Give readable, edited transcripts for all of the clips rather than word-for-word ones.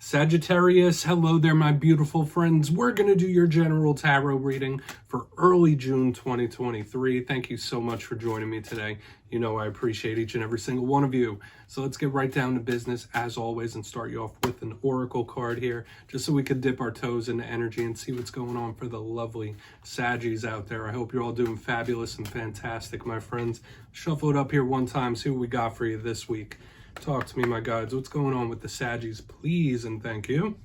Sagittarius, hello there, my beautiful friends. We're going to do your general tarot reading for early June 2023. Thank you so much for joining me today. You know I appreciate each and every single one of you. So let's get right down to business, as always, and start you off with an oracle card here, just so we could dip our toes into energy and see what's going on for the lovely Saggies out there. I hope you're all doing fabulous and fantastic, my friends. Shuffle it up here one time, see what we got for you this week. Talk to me, my guides. What's going on with the Saggies, please, and thank you.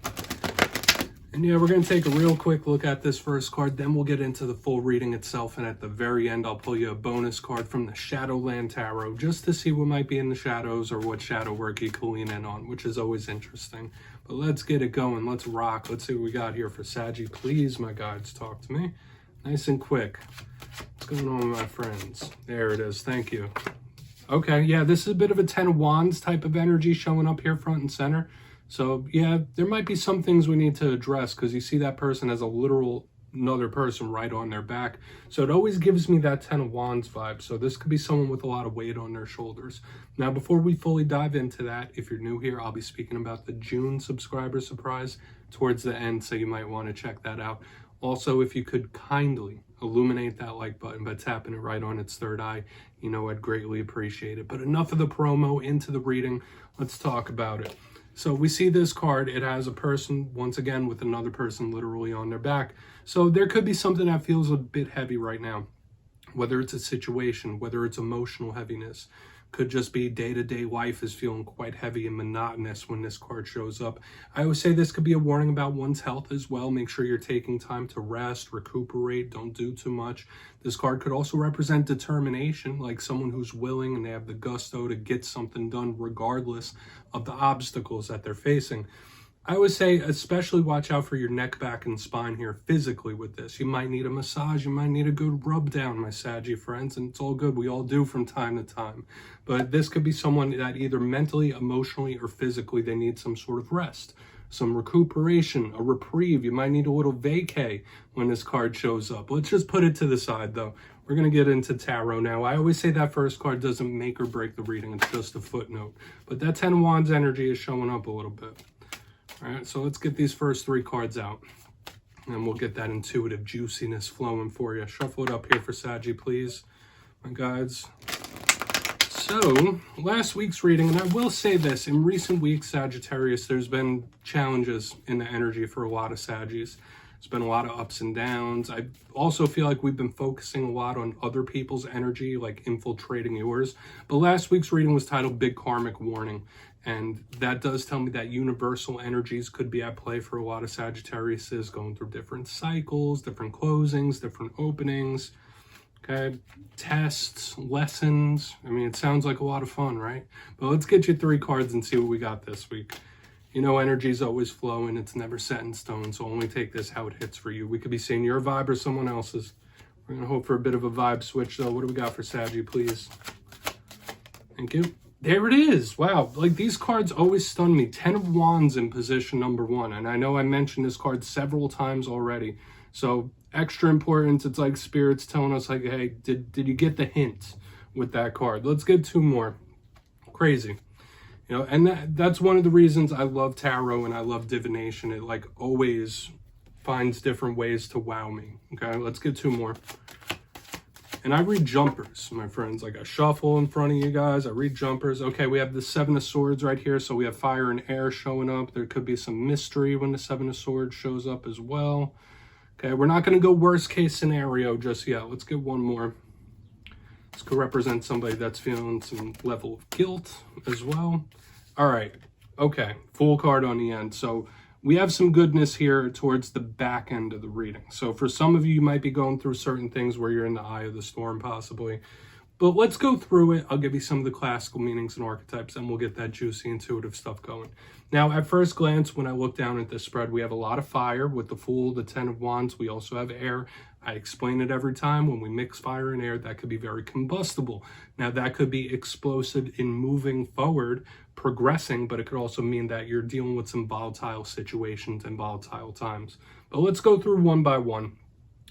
And yeah, we're going to take a real quick look at this first card, then we'll get into the full reading itself, and at the very end, I'll pull you a bonus card from the Shadowland Tarot, just to see what might be in the shadows or what shadow work you can lean in on, which is always interesting. But let's get it going. Let's rock. Let's see what we got here for Saggy. Please, my guides, talk to me. Nice and quick. What's going on, my friends? There it is. Thank you. Okay, yeah, this is a bit of a 10 of Wands type of energy showing up here front and center. So, yeah, there might be some things we need to address because you see that person as a literal another person right on their back. So it always gives me that 10 of Wands vibe. So this could be someone with a lot of weight on their shoulders. Now, before we fully dive into that, if you're new here, I'll be speaking about the June subscriber surprise towards the end, so you might want to check that out. Also, if you could kindly illuminate that like button by tapping it right on its third eye, you know I'd greatly appreciate it. But enough of the promo, into the reading. Let's talk about it. So we see this card. It has a person, once again, with another person literally on their back. So there could be something that feels a bit heavy right now, whether it's a situation, whether it's emotional heaviness. Could just be day-to-day life is feeling quite heavy and monotonous when this card shows up. I always say this could be a warning about one's health as well. Make sure you're taking time to rest, recuperate, don't do too much. This card could also represent determination, like someone who's willing and they have the gusto to get something done regardless of the obstacles that they're facing. I would say especially watch out for your neck, back, and spine here physically with this. You might need a massage. You might need a good rub down, my Saggy friends, and it's all good. We all do from time to time. But this could be someone that either mentally, emotionally, or physically, they need some sort of rest, some recuperation, a reprieve. You might need a little vacay when this card shows up. Let's just put it to the side, though. We're going to get into tarot now. I always say that first card doesn't make or break the reading. It's just a footnote. But that 10 of Wands energy is showing up a little bit. All right, so let's get these first three cards out, and we'll get that intuitive juiciness flowing for you. Shuffle it up here for Saggy, please, my guides. So, last week's reading, and I will say this, in recent weeks, Sagittarius, there's been challenges in the energy for a lot of Saggies. It's been a lot of ups and downs. I also feel like we've been focusing a lot on other people's energy, like infiltrating yours. But last week's reading was titled Big Karmic Warning. And that does tell me that universal energies could be at play for a lot of Sagittariuses, going through different cycles, different closings, different openings, okay, tests, lessons. I mean, it sounds like a lot of fun, right? But let's get you three cards and see what we got this week. You know, energy is always flowing. It's never set in stone, so only take this how it hits for you. We could be seeing your vibe or someone else's. We're going to hope for a bit of a vibe switch, though. What do we got for Saggy, please? Thank you. There it is. Wow. Like, these cards always stun me. 10 of Wands in position number 1. And I know I mentioned this card several times already. So, extra important. It's like spirits telling us, like, hey, did you get the hint with that card? Let's get two more. Crazy. You know, and that's one of the reasons I love tarot and I love divination. It, like, always finds different ways to wow me. Okay, let's get two more. And I read jumpers, my friends. Like, I shuffle in front of you guys. I read jumpers. Okay, we have the 7 of Swords right here. So we have fire and air showing up. There could be some mystery when the 7 of Swords shows up as well. Okay, we're not going to go worst case scenario just yet. Let's get one more. This could represent somebody that's feeling some level of guilt as well. All right. Okay, full card on the end. So we have some goodness here towards the back end of the reading. So for some of you, you might be going through certain things where you're in the eye of the storm possibly. But let's go through it. I'll give you some of the classical meanings and archetypes, and we'll get that juicy, intuitive stuff going. Now, at first glance, when I look down at this spread, we have a lot of fire with the Fool, the 10 of Wands. We also have air. I explain it every time. When we mix fire and air, that could be very combustible. Now, that could be explosive in moving forward, progressing, but it could also mean that you're dealing with some volatile situations and volatile times. But let's go through one by one,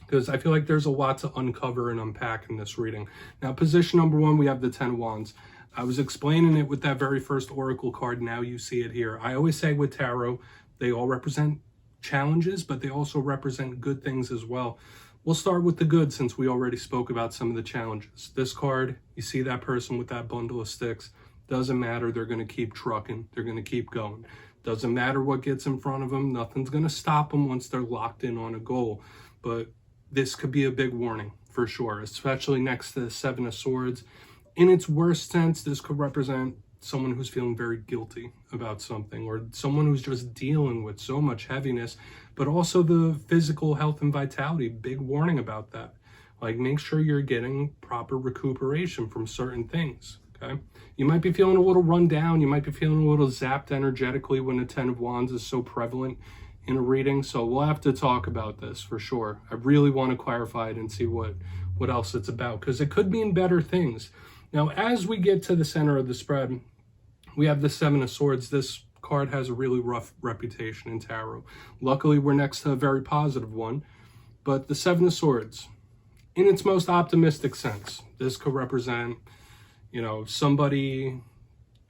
because I feel like there's a lot to uncover and unpack in this reading. Now, position number 1, we have the 10 of Wands. I was explaining it with that very first oracle card. Now you see it here. I always say with tarot, they all represent challenges, but they also represent good things as well. We'll start with the good since we already spoke about some of the challenges. This card, you see that person with that bundle of sticks. Doesn't matter. They're going to keep trucking. They're going to keep going. Doesn't matter what gets in front of them. Nothing's going to stop them once they're locked in on a goal. But this could be a big warning for sure, especially next to the Seven of Swords. In its worst sense, this could represent someone who's feeling very guilty about something, or someone who's just dealing with so much heaviness, but also the physical health and vitality. Big warning about that. Like, make sure you're getting proper recuperation from certain things. Okay, you might be feeling a little run down. You might be feeling a little zapped energetically when the Ten of Wands is so prevalent in a reading. So we'll have to talk about this for sure. I really want to clarify it and see what else it's about, because it could mean better things. Now, as we get to the center of the spread, we have the Seven of Swords. This card has a really rough reputation in tarot. Luckily, we're next to a very positive one. But the Seven of Swords, in its most optimistic sense, this could represent, you know, somebody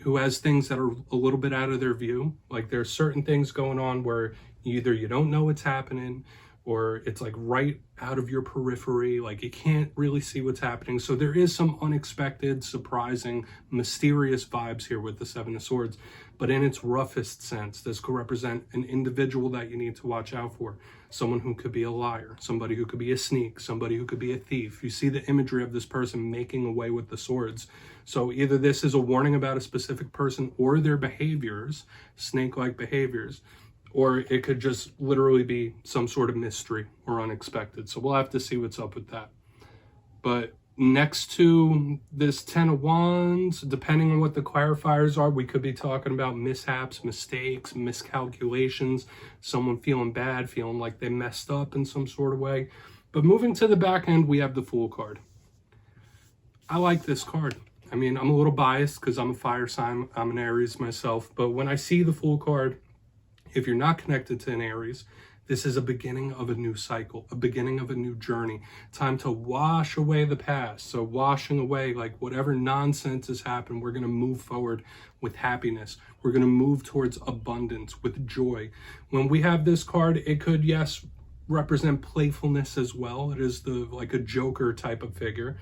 who has things that are a little bit out of their view. Like, there's certain things going on where either you don't know what's happening, or it's like right out of your periphery. Like, you can't really see what's happening. So there is some unexpected, surprising, mysterious vibes here with the Seven of Swords. But in its roughest sense, this could represent an individual that you need to watch out for. Someone who could be a liar, somebody who could be a sneak, somebody who could be a thief. You see the imagery of this person making away with the swords. So either this is a warning about a specific person or their behaviors, snake-like behaviors, or it could just literally be some sort of mystery or unexpected. So we'll have to see what's up with that. But next to this Ten of Wands, depending on what the clarifiers are, we could be talking about mishaps, mistakes, miscalculations, someone feeling bad, feeling like they messed up in some sort of way. But moving to the back end, we have the Fool card. I like this card. I mean, I'm a little biased because I'm a fire sign. I'm an Aries myself. But when I see the Fool card, if you're not connected to an Aries, this is a beginning of a new cycle, a beginning of a new journey. Time to wash away the past. So washing away like whatever nonsense has happened, we're going to move forward with happiness. We're going to move towards abundance with joy. When we have this card, it could, yes, represent playfulness as well. It is like a Joker type of figure.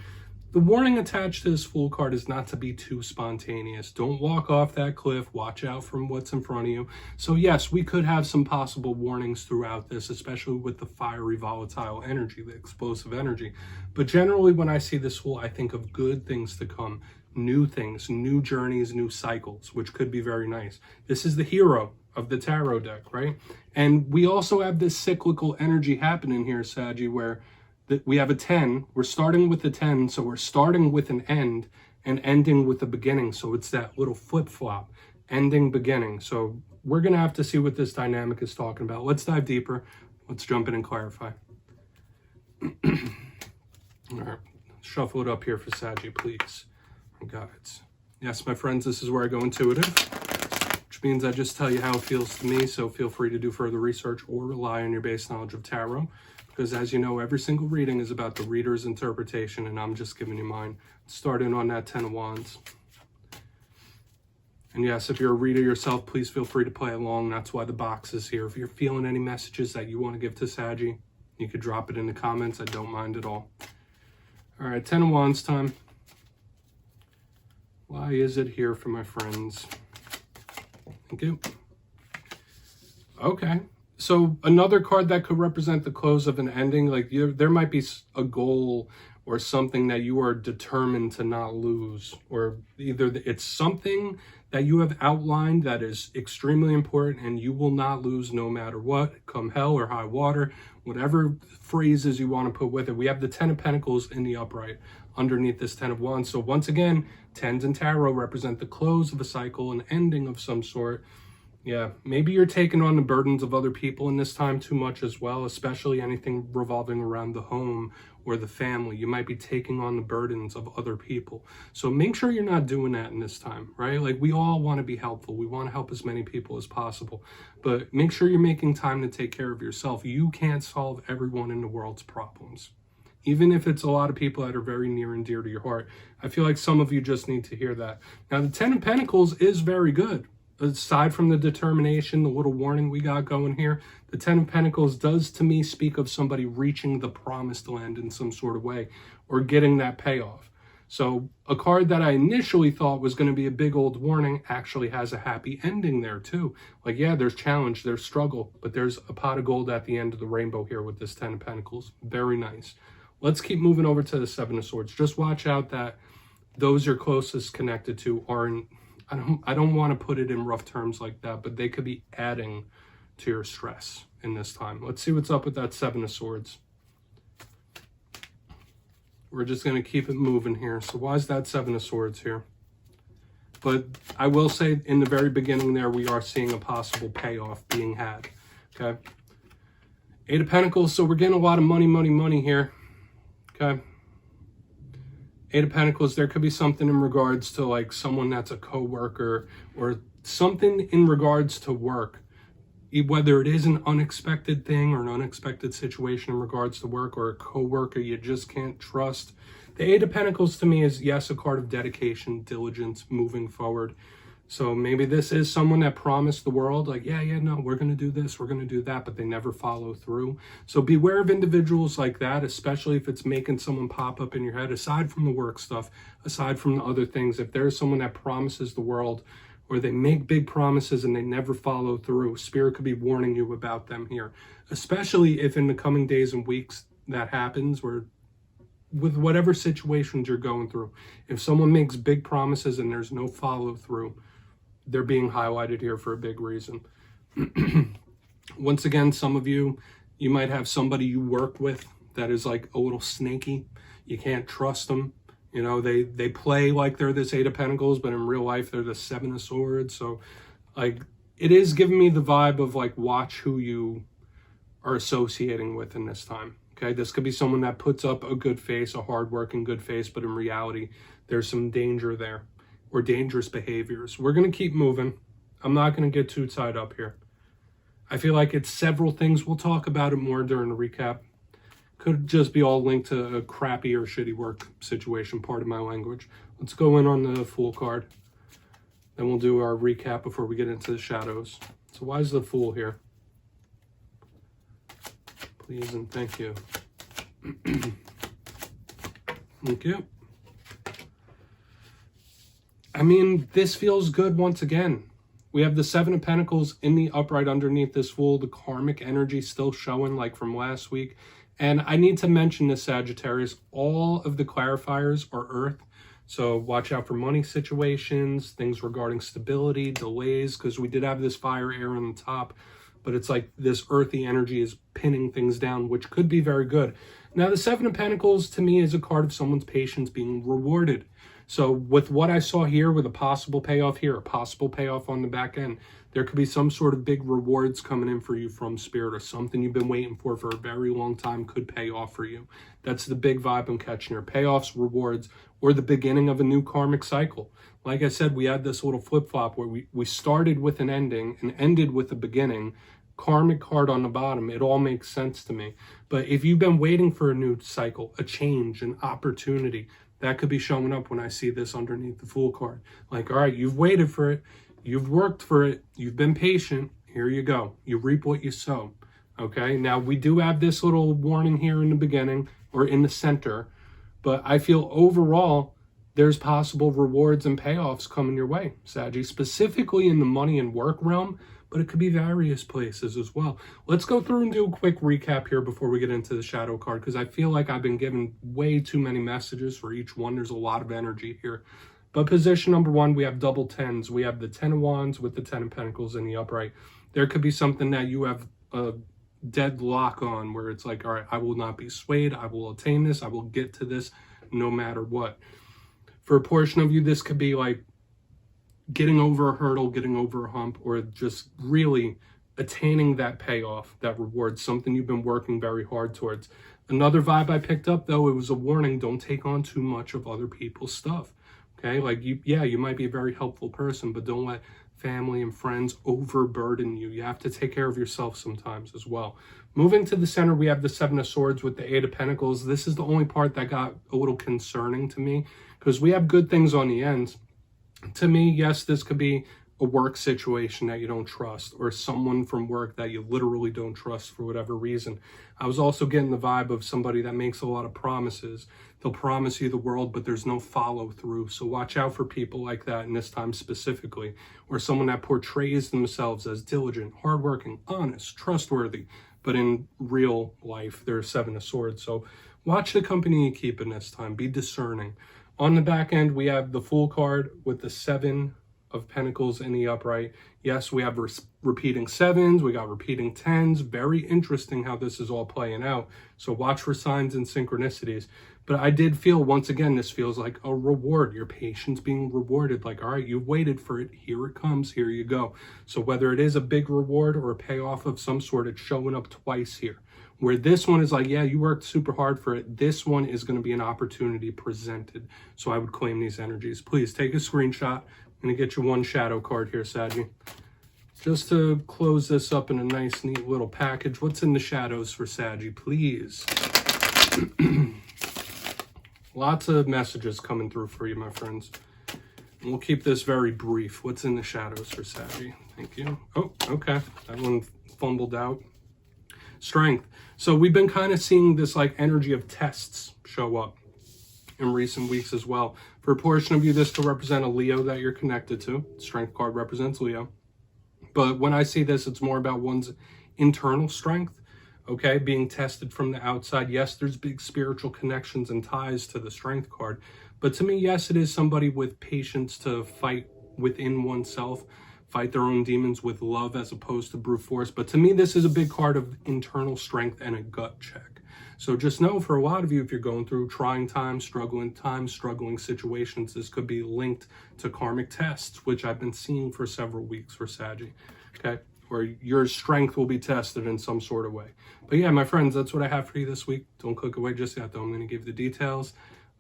The warning attached to this Fool card is not to be too spontaneous. Don't walk off that cliff. Watch out from what's in front of you. So yes, we could have some possible warnings throughout this, especially with the fiery, volatile energy, the explosive energy. But generally, when I see this Fool, I think of good things to come, new things, new journeys, new cycles, which could be very nice. This is the hero of the tarot deck, right? And we also have this cyclical energy happening here, Saggy, where we have a 10, we're starting with the 10, so we're starting with an end and ending with a beginning. So it's that little flip-flop, ending, beginning. So we're going to have to see what this dynamic is talking about. Let's dive deeper. Let's jump in and clarify. All right, shuffle it up here for Saggy, please. Guides. Yes, my friends, this is where I go intuitive, which means I just tell you how it feels to me, so feel free to do further research or rely on your base knowledge of tarot. Because as you know, every single reading is about the reader's interpretation, and I'm just giving you mine. Starting on that Ten of Wands. And yes, if you're a reader yourself, please feel free to play along. That's why the box is here. If you're feeling any messages that you want to give to Saggy, you could drop it in the comments. I don't mind at all. All right, Ten of Wands time. Why is it here for my friends? Thank you. Okay. So another card that could represent the close of an ending, like there might be a goal or something that you are determined to not lose, or either it's something that you have outlined that is extremely important and you will not lose no matter what, come hell or high water, whatever phrases you want to put with it. We have the Ten of Pentacles in the upright underneath this Ten of Wands. So once again, tens in tarot represent the close of a cycle, an ending of some sort. Yeah, maybe you're taking on the burdens of other people in this time too much as well, especially anything revolving around the home or the family. You might be taking on the burdens of other people. So make sure you're not doing that in this time, right? Like, we all want to be helpful. We want to help as many people as possible. But make sure you're making time to take care of yourself. You can't solve everyone in the world's problems. even if it's a lot of people that are very near and dear to your heart. I feel like some of you just need to hear that. Now, the Ten of Pentacles is very good. Aside from the determination, the little warning we got going here, the Ten of Pentacles does to me speak of somebody reaching the promised land in some sort of way or getting that payoff. So a card that I initially thought was going to be a big old warning actually has a happy ending there too. Like, yeah, there's challenge, there's struggle, but there's a pot of gold at the end of the rainbow here with this Ten of Pentacles. Very nice. Let's keep moving over to the Seven of Swords. Just watch out that those you're closest connected to aren't, I don't want to put it in rough terms like that, but they could be adding to your stress in this time. Let's see what's up with that Seven of Swords. We're just going to keep it moving here. So why is that Seven of Swords here? But I will say in the very beginning there, we are seeing a possible payoff being had. Okay. Eight of Pentacles. So we're getting a lot of money here. Okay. Eight of Pentacles. There could be something in regards to like someone that's a co-worker or something in regards to work. Whether it is an unexpected thing or an unexpected situation in regards to work or a co-worker you just can't trust. The Eight of Pentacles to me is, yes, a card of dedication, diligence, moving forward. So maybe this is someone that promised the world, like, yeah, no, we're going to do this, we're going to do that, but they never follow through. So beware of individuals like that, especially if it's making someone pop up in your head, aside from the work stuff, aside from the other things. If there's someone that promises the world, or they make big promises and they never follow through, Spirit could be warning you about them here, especially if in the coming days and weeks that happens, where with whatever situations you're going through, if someone makes big promises and there's no follow through, they're being highlighted here for a big reason. Once again, some of you might have somebody you work with that is like a little snaky. You can't trust them. You know, they play like they're this Eight of Pentacles, but in real life, they're the Seven of Swords. So, like, it is giving me the vibe of, like, watch who you are associating with in this time. Okay, this could be someone that puts up a good face, a hardworking good face, but in reality, there's some danger there or dangerous behaviors. We're going to keep moving. I'm not going to get too tied up here. I feel like it's several things. We'll talk about it more during the recap. Could just be all linked to a crappy or shitty work situation, part of my language. Let's go in on the Fool card. Then we'll do our recap before we get into the shadows. So why is the Fool here? Please and thank you. Thank you. I mean, this feels good once again. We have the Seven of Pentacles in the upright underneath this Fool. The karmic energy still showing like from last week. And I need to mention this, Sagittarius, all of the clarifiers are earth. So watch out for money situations, things regarding stability, delays, because we did have this fire air on the top, but it's like this earthy energy is pinning things down, which could be very good. Now, the Seven of Pentacles to me is a card of someone's patience being rewarded. So with what I saw here with a possible payoff here, a possible payoff on the back end, there could be some sort of big rewards coming in for you from Spirit, or something you've been waiting for a very long time could pay off for you. That's the big vibe I'm catching here. Payoffs, rewards, or the beginning of a new karmic cycle. Like I said, we had this little flip-flop where we started with an ending and ended with a beginning. Karmic card on the bottom. It all makes sense to me. But if you've been waiting for a new cycle, a change, an opportunity, that could be showing up when I see this underneath the Fool card. Like, all right, you've waited for it. You've worked for it. You've been patient. Here you go. You reap what you sow. Okay. Now we do have this little warning here in the beginning or in the center, but I feel overall there's possible rewards and payoffs coming your way, Saggy, specifically in the money and work realm, but it could be various places as well. Let's go through and do a quick recap here before we get into the shadow card, because I feel like I've been given way too many messages for each one. There's a lot of energy here. But position number one, we have double tens. We have the Ten of Wands with the Ten of Pentacles in the upright. There could be something that you have a dead lock on, where it's like, all right, I will not be swayed. I will attain this. I will get to this no matter what. For a portion of you, this could be like getting over a hurdle, getting over a hump, or just really attaining that payoff, that reward, something you've been working very hard towards. Another vibe I picked up, though, it was a warning. Don't take on too much of other people's stuff. Okay, like you might be a very helpful person, but don't let family and friends overburden you. You have to take care of yourself sometimes as well. Moving to the center, we have the Seven of Swords with the Eight of Pentacles. This is the only part that got a little concerning to me because we have good things on the ends. To me, yes, this could be a work situation that you don't trust, or someone from work that you literally don't trust for whatever reason. I was also getting the vibe of somebody that makes a lot of promises. They'll promise you the world, but there's no follow through. So watch out for people like that in this time specifically, or someone that portrays themselves as diligent, hardworking, honest, trustworthy, but in real life, they're Seven of Swords. So watch the company you keep in this time. Be discerning. On the back end, we have the Fool card with the Seven of Pentacles in the upright. Yes, we have repeating sevens, we got repeating tens. Very interesting how this is all playing out. So watch for signs and synchronicities. But I did feel, once again, this feels like a reward. Your patience being rewarded. Like, all right, you waited for it. Here it comes. Here you go. So whether it is a big reward or a payoff of some sort, it's showing up twice here. Where this one is like, yeah, you worked super hard for it. This one is going to be an opportunity presented. So I would claim these energies. Please take a screenshot. I'm going to get you one shadow card here, Saggy. Just to close this up in a nice, neat little package. What's in the shadows for Saggy, please? Lots of messages coming through for you, my friends. And we'll keep this very brief. What's in the shadows for Saggy? Thank you. Oh, okay. That one fumbled out. Strength. So we've been kind of seeing this like energy of tests show up in recent weeks as well. For a portion of you, this could represent a Leo that you're connected to. Strength card represents Leo. But when I see this, it's more about one's internal strength, okay, being tested from the outside. Yes, there's big spiritual connections and ties to the Strength card. But to me, yes, it is somebody with patience to fight within oneself, fight their own demons with love as opposed to brute force. But to me, this is a big card of internal strength and a gut check. So just know, for a lot of you, if you're going through trying times, struggling situations, this could be linked to karmic tests, which I've been seeing for several weeks for Saggy, okay? Where your strength will be tested in some sort of way. But yeah, my friends, that's what I have for you this week. Don't click away just yet, though. I'm going to give the details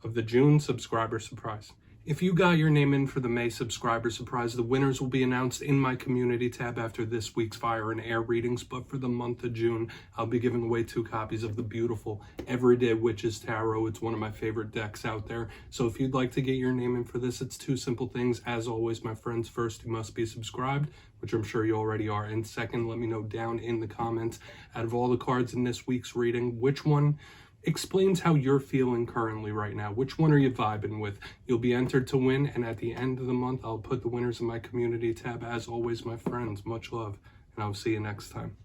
of the June subscriber surprise. If you got your name in for the May subscriber surprise, the winners will be announced in my community tab after this week's fire and air readings. But for the month of June, I'll be giving away 2 copies of the beautiful Everyday Witches Tarot. It's one of my favorite decks out there. So if you'd like to get your name in for this, it's 2 simple things. As always, my friends, first, you must be subscribed, which I'm sure you already are. And second, let me know down in the comments, out of all the cards in this week's reading, which one explains how you're feeling currently right now. Which one are you vibing with? You'll be entered to win, and at the end of the month, I'll put the winners in my community tab. As always, my friends, much love, and I'll see you next time.